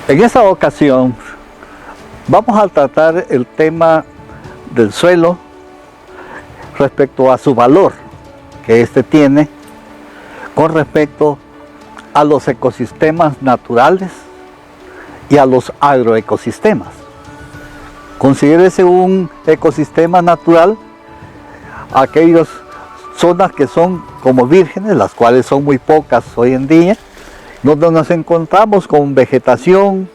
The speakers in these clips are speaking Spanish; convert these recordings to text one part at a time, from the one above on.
En esta ocasión vamos a tratar el tema del suelo respecto a su valor que éste tiene con respecto a los ecosistemas naturales y a los agroecosistemas. Considérese un ecosistema natural aquellas zonas que son como vírgenes, las cuales son muy pocas hoy en día, donde nos encontramos con vegetación,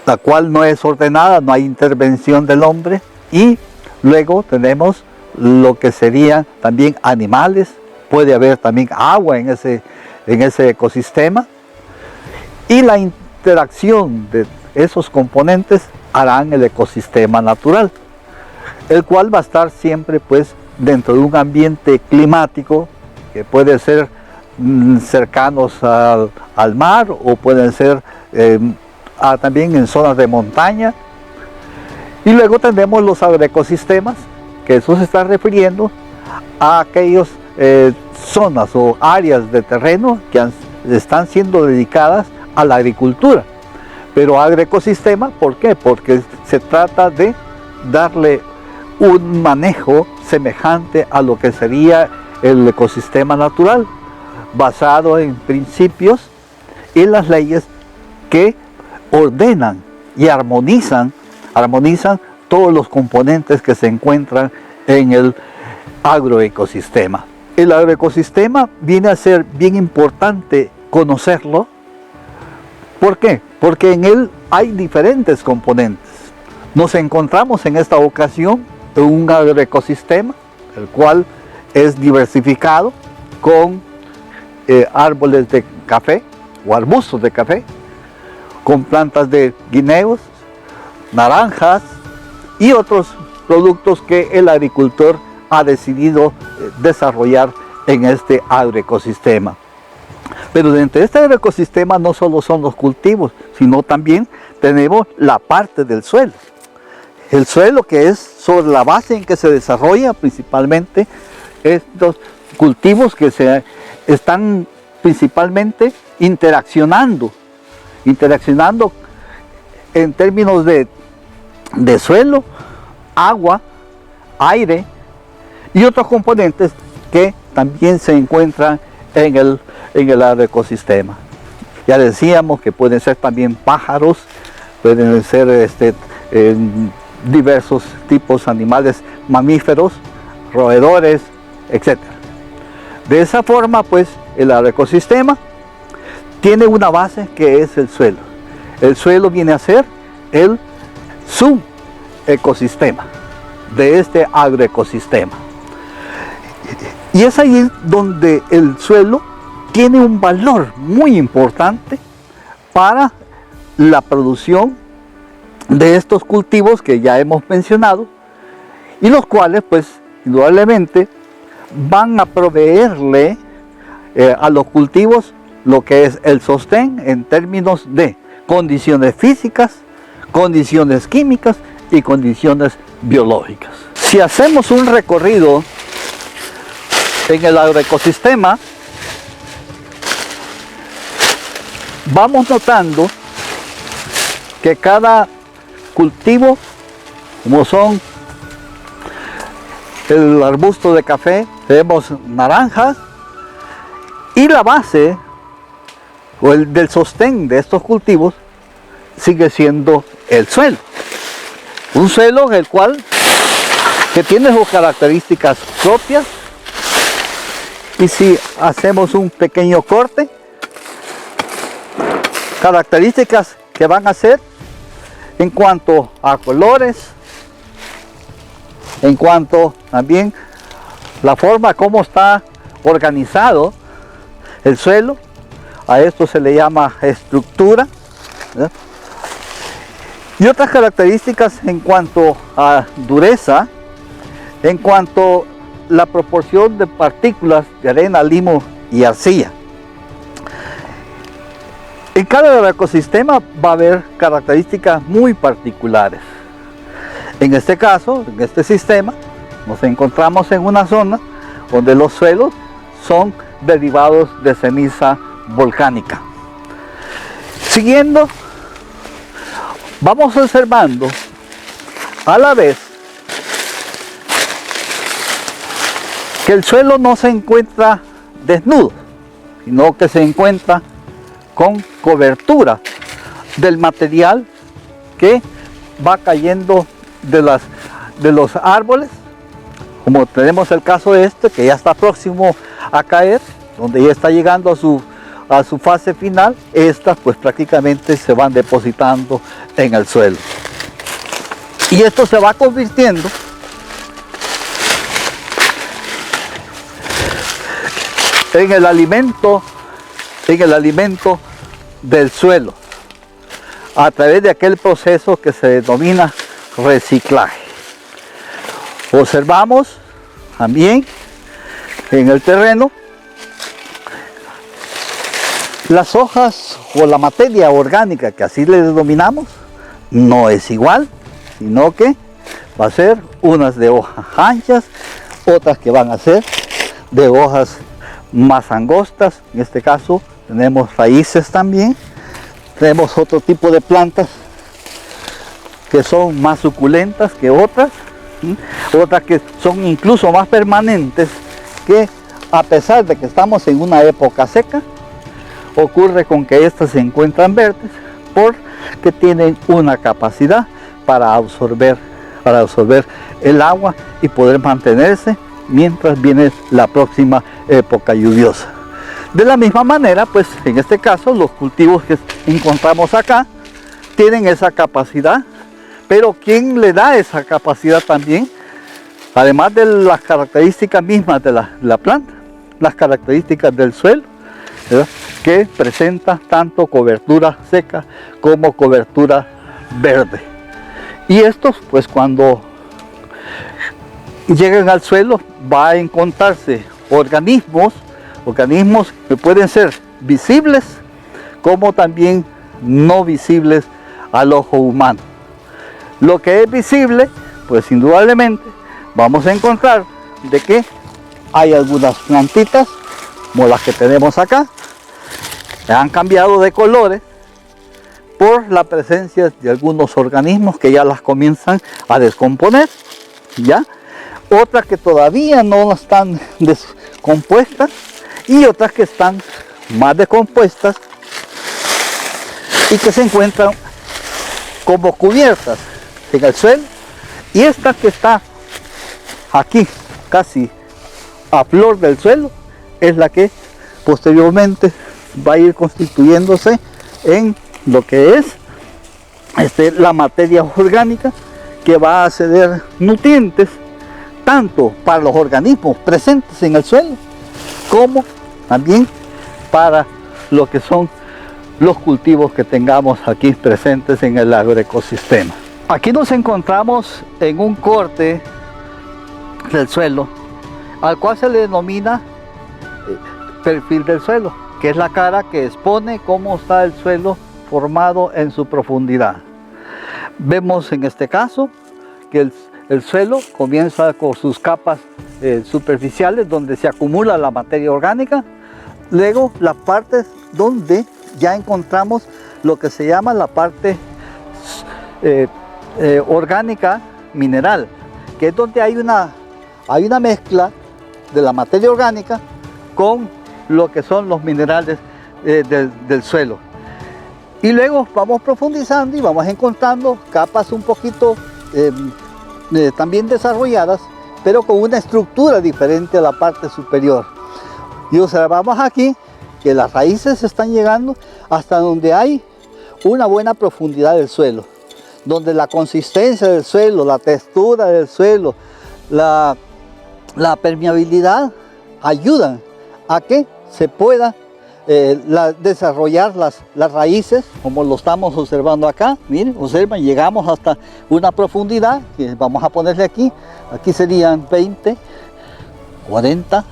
la cual no es ordenada, no hay intervención del hombre, y luego tenemos lo que serían también animales, puede haber también agua en ese ecosistema, y la interacción de esos componentes harán el ecosistema natural, el cual va a estar siempre pues dentro de un ambiente climático que puede ser cercanos al mar o pueden ser también en zonas de montaña. Y luego tenemos los agroecosistemas, que eso se está refiriendo a aquellas zonas o áreas de terreno que están siendo dedicadas a la agricultura. Pero agroecosistema, ¿por qué? Porque se trata de darle un manejo semejante a lo que sería el ecosistema natural, basado en principios y las leyes que ordenan y armonizan todos los componentes que se encuentran en el agroecosistema. El agroecosistema viene a ser bien importante conocerlo. ¿Por qué? Porque en él hay diferentes componentes. Nos encontramos en esta ocasión en un agroecosistema, el cual es diversificado con árboles de café o arbustos de café, con plantas de guineos, naranjas y otros productos que el agricultor ha decidido desarrollar en este agroecosistema. Pero dentro de este agroecosistema no solo son los cultivos, sino también tenemos la parte del suelo. El suelo, que es sobre la base en que se desarrolla principalmente estos cultivos que se están principalmente interaccionando en términos de suelo, agua, aire y otros componentes que también se encuentran en el agroecosistema. Ya decíamos que pueden ser también pájaros, pueden ser diversos tipos de animales mamíferos, roedores, etc. De esa forma, pues, el agroecosistema tiene una base que es el suelo. El suelo viene a ser el subecosistema de este agroecosistema. Y es ahí donde el suelo tiene un valor muy importante para la producción de estos cultivos que ya hemos mencionado, y los cuales pues indudablemente van a proveerle a los cultivos lo que es el sostén en términos de condiciones físicas, condiciones químicas y condiciones biológicas. Si hacemos un recorrido en el agroecosistema, vamos notando que cada cultivo, como son el arbusto de café, tenemos naranjas, y la base o del sostén de estos cultivos sigue siendo el suelo. Un suelo que tiene sus características propias, y si hacemos un pequeño corte, características que van a ser en cuanto a colores, en cuanto también la forma como está organizado el suelo. A esto se le llama estructura, ¿verdad? Y otras características en cuanto a dureza, en cuanto a la proporción de partículas de arena, limo y arcilla. En cada ecosistema va a haber características muy particulares. En este caso, en este sistema, nos encontramos en una zona donde los suelos son derivados de ceniza volcánica. Siguiendo vamos observando a la vez que el suelo no se encuentra desnudo, sino que se encuentra con cobertura del material que va cayendo de los árboles, como tenemos el caso de este, que ya está próximo a caer, donde ya está llegando a su fase final. Estas pues prácticamente se van depositando en el suelo. Y esto se va convirtiendo en el alimento del suelo, a través de aquel proceso que se denomina reciclaje. Observamos también en el terreno las hojas o la materia orgánica, que así le denominamos, no es igual, sino que va a ser unas de hojas anchas, otras que van a ser de hojas más angostas. En este caso tenemos raíces también, tenemos otro tipo de plantas que son más suculentas que otras, otras que son incluso más permanentes, que a pesar de que estamos en una época seca, ocurre con que estas se encuentran verdes porque tienen una capacidad para absorber el agua y poder mantenerse mientras viene la próxima época lluviosa. De la misma manera, pues en este caso los cultivos que encontramos acá tienen esa capacidad, pero ¿quién le da esa capacidad también? Además de las características mismas de la planta, las características del suelo, ¿verdad?, que presenta tanto cobertura seca como cobertura verde. Y estos, pues cuando llegan al suelo, va a encontrarse organismos que pueden ser visibles como también no visibles al ojo humano. Lo que es visible, pues indudablemente vamos a encontrar de que hay algunas plantitas como las que tenemos acá, que han cambiado de colores por la presencia de algunos organismos que ya las comienzan a descomponer, ¿ya? Otras que todavía no están descompuestas y otras que están más descompuestas y que se encuentran como cubiertas en el suelo. Y esta que está aquí casi a flor del suelo es la que posteriormente va a ir constituyéndose en lo que es la materia orgánica, que va a ceder nutrientes tanto para los organismos presentes en el suelo como también para lo que son los cultivos que tengamos aquí presentes en el agroecosistema. Aquí nos encontramos en un corte del suelo al cual se le denomina perfil del suelo, que es la cara que expone cómo está el suelo formado en su profundidad. Vemos en este caso que el suelo comienza con sus capas superficiales donde se acumula la materia orgánica, luego las partes donde ya encontramos lo que se llama la parte orgánica mineral, que es donde hay una mezcla de la materia orgánica con lo que son los minerales del suelo. Y luego vamos profundizando y vamos encontrando capas un poquito también desarrolladas, pero con una estructura diferente a la parte superior. Y observamos aquí que las raíces están llegando hasta donde hay una buena profundidad del suelo, donde la consistencia del suelo, la textura del suelo, la permeabilidad ayudan a que se pueda desarrollar las raíces, como lo estamos observando acá. Miren, observen, llegamos hasta una profundidad que vamos a ponerle aquí serían 20, 40,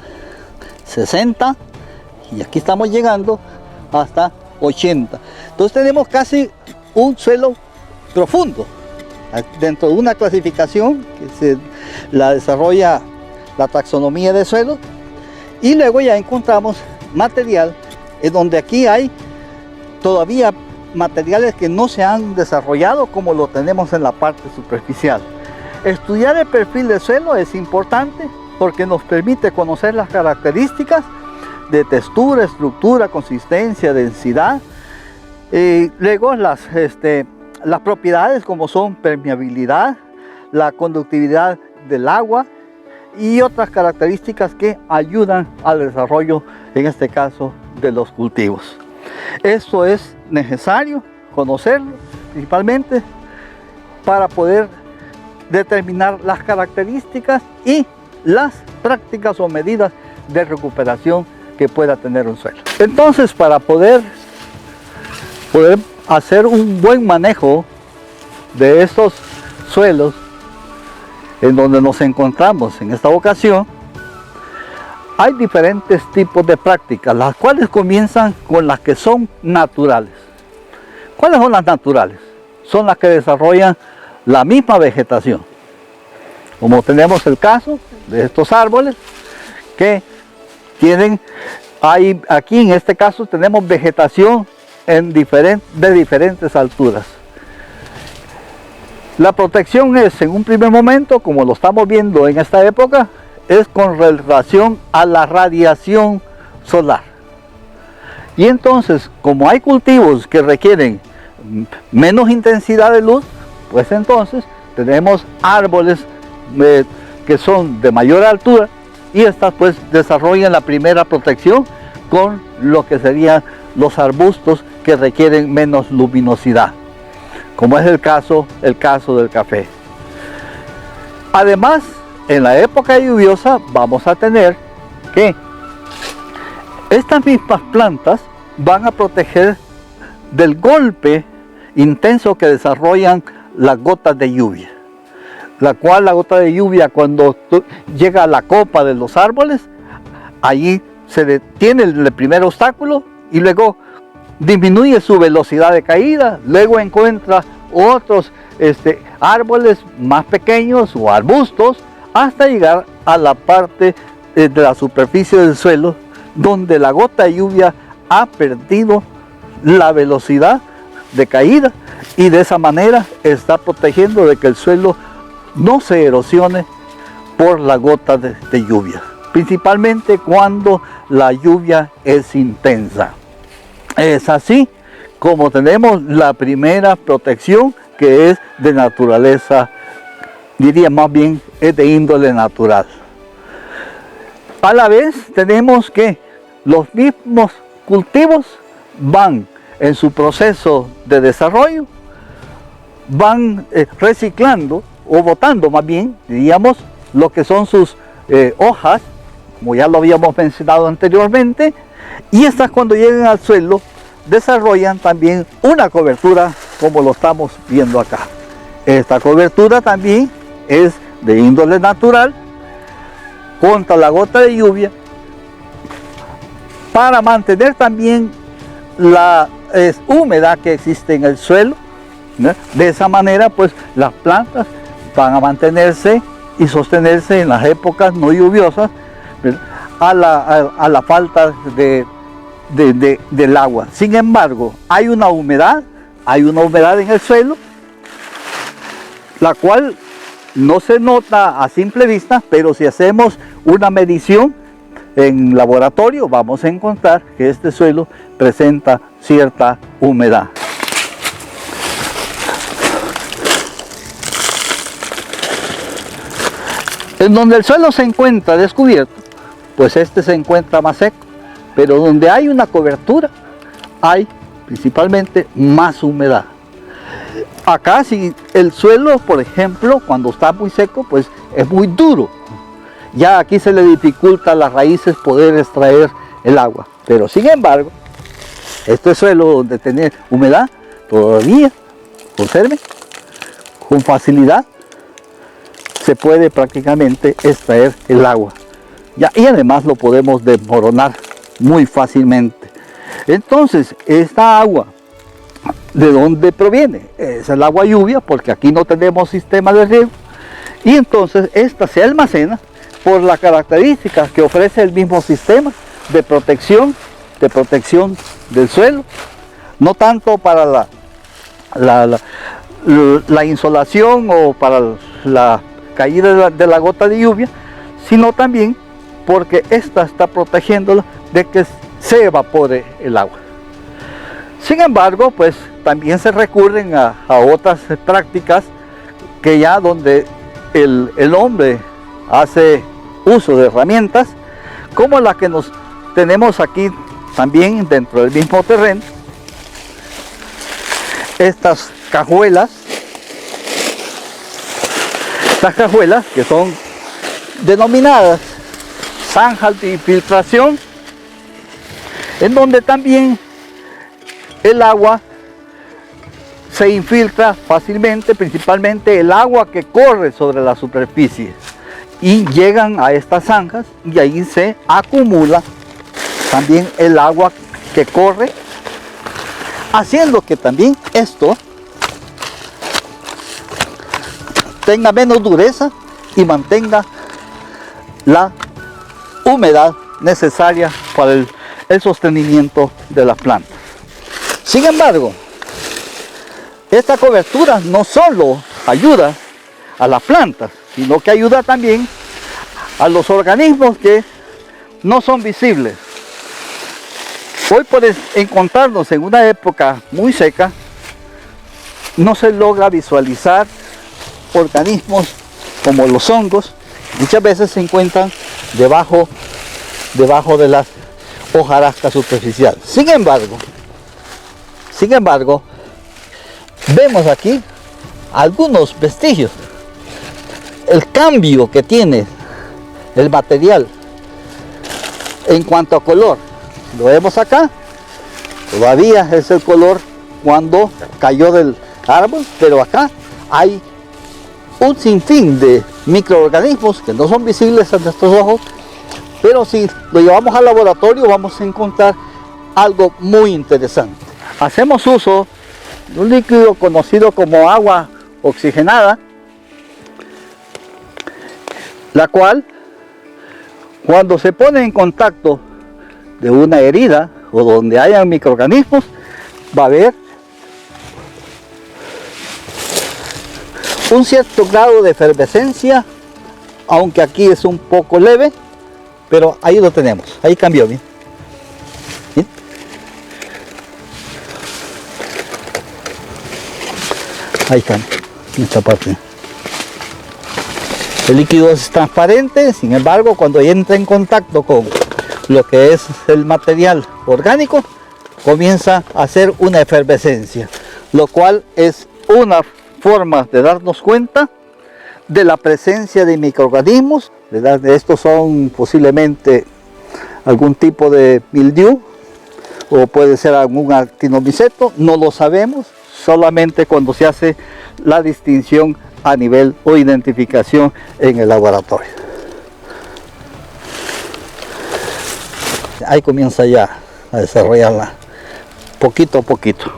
60 y aquí estamos llegando hasta 80. Entonces tenemos casi un suelo profundo dentro de una clasificación que la desarrolla la taxonomía de suelo, y luego ya encontramos material en donde aquí hay todavía materiales que no se han desarrollado como lo tenemos en la parte superficial. Estudiar el perfil del suelo es importante porque nos permite conocer las características de textura, estructura, consistencia, densidad. Luego las propiedades como son permeabilidad, la conductividad del agua y otras características que ayudan al desarrollo, en este caso, de los cultivos. Esto es necesario conocerlo, principalmente para poder determinar las características y las prácticas o medidas de recuperación que pueda tener un suelo. Entonces, para poder hacer un buen manejo de estos suelos en donde nos encontramos en esta ocasión, hay diferentes tipos de prácticas, las cuales comienzan con las que son naturales. ¿Cuáles son las naturales? Son las que desarrollan la misma vegetación. Como tenemos el caso de estos árboles que tienen, aquí en este caso tenemos vegetación de diferentes alturas. La protección es, en un primer momento, como lo estamos viendo en esta época, es con relación a la radiación solar. Y entonces, como hay cultivos que requieren menos intensidad de luz, pues entonces tenemos árboles que son de mayor altura y estas pues desarrollan la primera protección con lo que serían los arbustos que requieren menos luminosidad, como es el caso del café. Además, en la época lluviosa vamos a tener que estas mismas plantas van a proteger del golpe intenso que desarrollan las gotas de lluvia, la cual la gota de lluvia, cuando llega a la copa de los árboles, allí se detiene el primer obstáculo y luego disminuye su velocidad de caída, luego encuentra otros árboles más pequeños o arbustos hasta llegar a la parte de la superficie del suelo donde la gota de lluvia ha perdido la velocidad de caída y de esa manera está protegiendo de que el suelo no se erosione por la gota de lluvia, principalmente cuando la lluvia es intensa. Es así como tenemos la primera protección, que es de naturaleza, diría más bien, es de índole natural. A la vez tenemos que los mismos cultivos van en su proceso de desarrollo, van reciclando o botando más bien, diríamos, lo que son sus hojas, como ya lo habíamos mencionado anteriormente, y estas cuando llegan al suelo desarrollan también una cobertura como lo estamos viendo acá. Esta cobertura también es de índole natural contra la gota de lluvia para mantener también la humedad que existe en el suelo, ¿no? De esa manera pues las plantas van a mantenerse y sostenerse en las épocas no lluviosas, ¿verdad? a la falta del agua. Sin embargo, hay una humedad en el suelo, la cual no se nota a simple vista, pero si hacemos una medición en laboratorio vamos a encontrar que este suelo presenta cierta humedad. En donde el suelo se encuentra descubierto, pues este se encuentra más seco, pero donde hay una cobertura hay principalmente más humedad. Acá si el suelo, por ejemplo, cuando está muy seco, pues es muy duro. Ya aquí se le dificulta a las raíces poder extraer el agua. Pero sin embargo, este suelo donde tiene humedad, todavía, observen, con facilidad se puede prácticamente extraer el agua. Ya, y además lo podemos desmoronar muy fácilmente. Entonces, esta agua, ¿de dónde proviene? Es el agua lluvia, porque aquí no tenemos sistema de riego. Y entonces esta se almacena por las características que ofrece el mismo sistema de protección del suelo, no tanto para la insolación o para la caída de la gota de lluvia, sino también porque esta está protegiéndola de que se evapore el agua. Sin embargo, pues también se recurren a otras prácticas que ya donde el hombre hace uso de herramientas como la que nos tenemos aquí también dentro del mismo terreno. Estas cajuelas que son denominadas zanjas de infiltración, en donde también el agua se infiltra fácilmente, principalmente el agua que corre sobre la superficie, y llegan a estas zanjas y ahí se acumula también el agua que corre, haciendo que también esto tenga menos dureza y mantenga la humedad necesaria para el sostenimiento de las plantas. Sin embargo, esta cobertura no solo ayuda a las plantas, sino que ayuda también a los organismos que no son visibles. Hoy, por encontrarnos en una época muy seca, no se logra visualizar organismos como los hongos. Muchas veces se encuentran debajo de las hojarascas superficiales. Sin embargo, vemos aquí algunos vestigios. El cambio que tiene el material en cuanto a color, lo vemos acá, todavía es el color cuando cayó del árbol, pero acá hay un sinfín de microorganismos que no son visibles a nuestros ojos, pero si lo llevamos al laboratorio vamos a encontrar algo muy interesante. Hacemos uso de un líquido conocido como agua oxigenada, la cual, cuando se pone en contacto de una herida o donde hayan microorganismos, va a haber un cierto grado de efervescencia, aunque aquí es un poco leve, pero ahí lo tenemos, ahí cambió, ¿bien? ¿Bien? Ahí cambia, en esta parte. El líquido es transparente, sin embargo, cuando entra en contacto con lo que es el material orgánico, comienza a hacer una efervescencia, lo cual es una forma de darnos cuenta de la presencia de microorganismos, ¿verdad? Estos son posiblemente algún tipo de mildiu o puede ser algún actinomiceto, no lo sabemos, solamente cuando se hace la distinción a nivel o identificación en el laboratorio. Ahí comienza ya a desarrollarla poquito a poquito.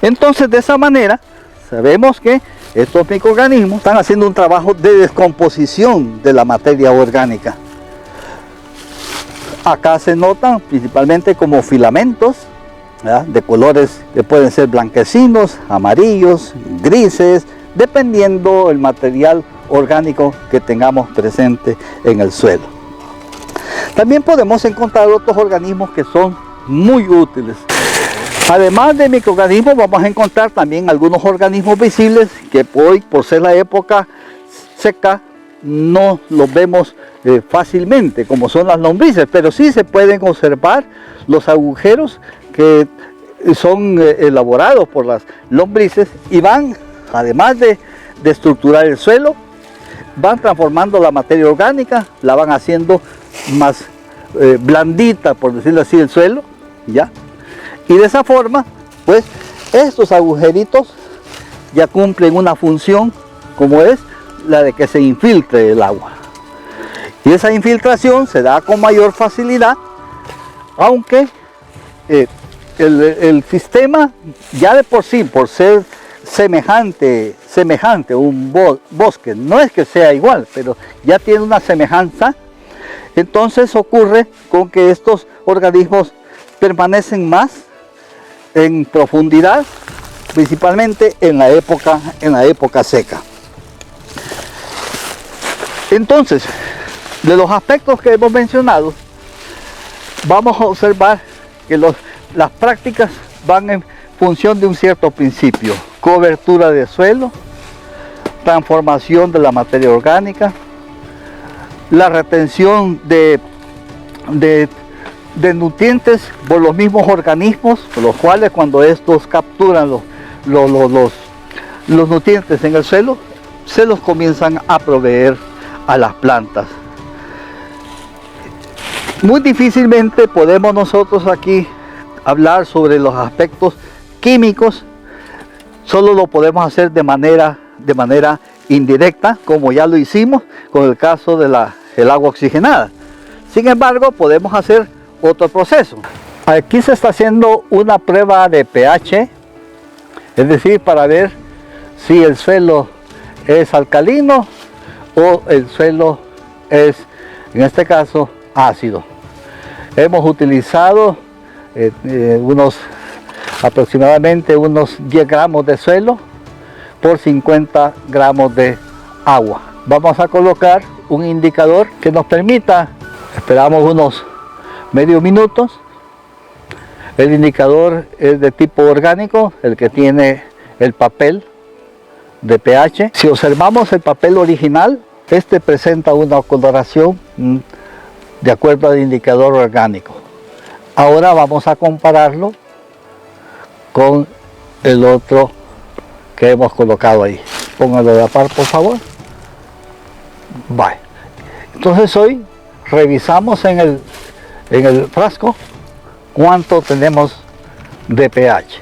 Entonces, de esa manera sabemos que estos microorganismos están haciendo un trabajo de descomposición de la materia orgánica. Acá se notan principalmente como filamentos, ¿verdad?, de colores que pueden ser blanquecinos, amarillos, grises, dependiendo el material orgánico que tengamos presente en el suelo. También podemos encontrar otros organismos que son muy útiles. Además de microorganismos, vamos a encontrar también algunos organismos visibles que hoy, por ser la época seca, no los vemos fácilmente, como son las lombrices, pero sí se pueden observar los agujeros que son elaborados por las lombrices y van, además de estructurar el suelo, van transformando la materia orgánica, la van haciendo más blandita, por decirlo así, el suelo, ¿ya? Y de esa forma, pues, estos agujeritos ya cumplen una función como es la de que se infiltre el agua. Y esa infiltración se da con mayor facilidad, aunque el sistema ya de por sí, por ser semejante a un bosque, no es que sea igual, pero ya tiene una semejanza. Entonces ocurre con que estos organismos permanecen más en profundidad, principalmente en la época seca. Entonces, de los aspectos que hemos mencionado, vamos a observar que las prácticas van en función de un cierto principio: cobertura de suelo, transformación de la materia orgánica, la retención de nutrientes por los mismos organismos, por los cuales cuando estos capturan los nutrientes en el suelo, se los comienzan a proveer a las plantas. Muy difícilmente podemos nosotros aquí hablar sobre los aspectos químicos, solo lo podemos hacer de manera indirecta, como ya lo hicimos con el caso del agua oxigenada. Sin embargo, podemos hacer otro proceso. Aquí se está haciendo una prueba de pH, es decir, para ver si el suelo es alcalino o el suelo es, en este caso, ácido. Hemos utilizado aproximadamente unos 10 gramos de suelo por 50 gramos de agua. Vamos a colocar un indicador que nos permita, esperamos unos medio minutos. El indicador es de tipo orgánico, el que tiene el papel de pH. Si observamos el papel original, este presenta una coloración de acuerdo al indicador orgánico. Ahora vamos a compararlo con el otro que hemos colocado ahí. Póngalo de la par, por favor. Vale. Entonces hoy revisamos en el frasco cuánto tenemos de pH.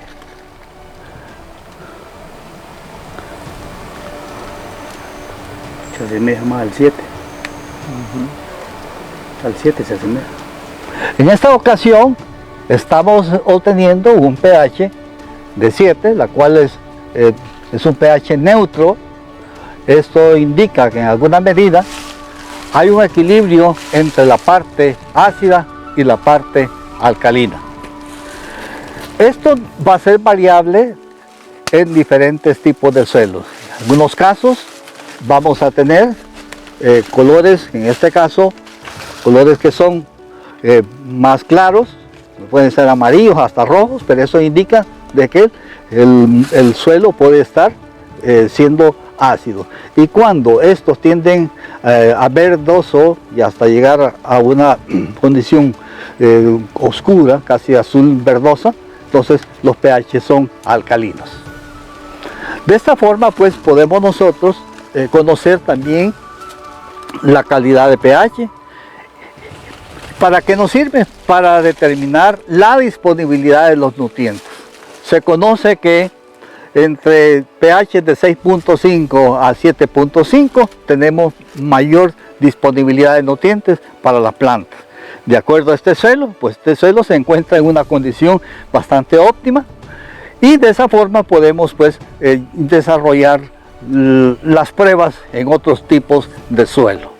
Se asemeja más al 7. Al 7 se asemeja. En esta ocasión estamos obteniendo un pH de 7, la cual es un pH neutro. Esto indica que en alguna medida hay un equilibrio entre la parte ácida y la parte alcalina. Esto va a ser variable en diferentes tipos de suelos. En algunos casos vamos a tener colores, en este caso, colores que son más claros, pueden ser amarillos hasta rojos, pero eso indica de que el suelo puede estar siendo ácido. Y cuando estos tienden a verdoso y hasta llegar a una condición oscura, casi azul verdosa, entonces los pH son alcalinos. De esta forma pues podemos nosotros conocer también la calidad de pH. ¿Para qué nos sirve? Para determinar la disponibilidad de los nutrientes. Se conoce que entre pH de 6.5 a 7.5 tenemos mayor disponibilidad de nutrientes para las plantas. De acuerdo a este suelo, pues este suelo se encuentra en una condición bastante óptima y de esa forma podemos pues desarrollar las pruebas en otros tipos de suelo.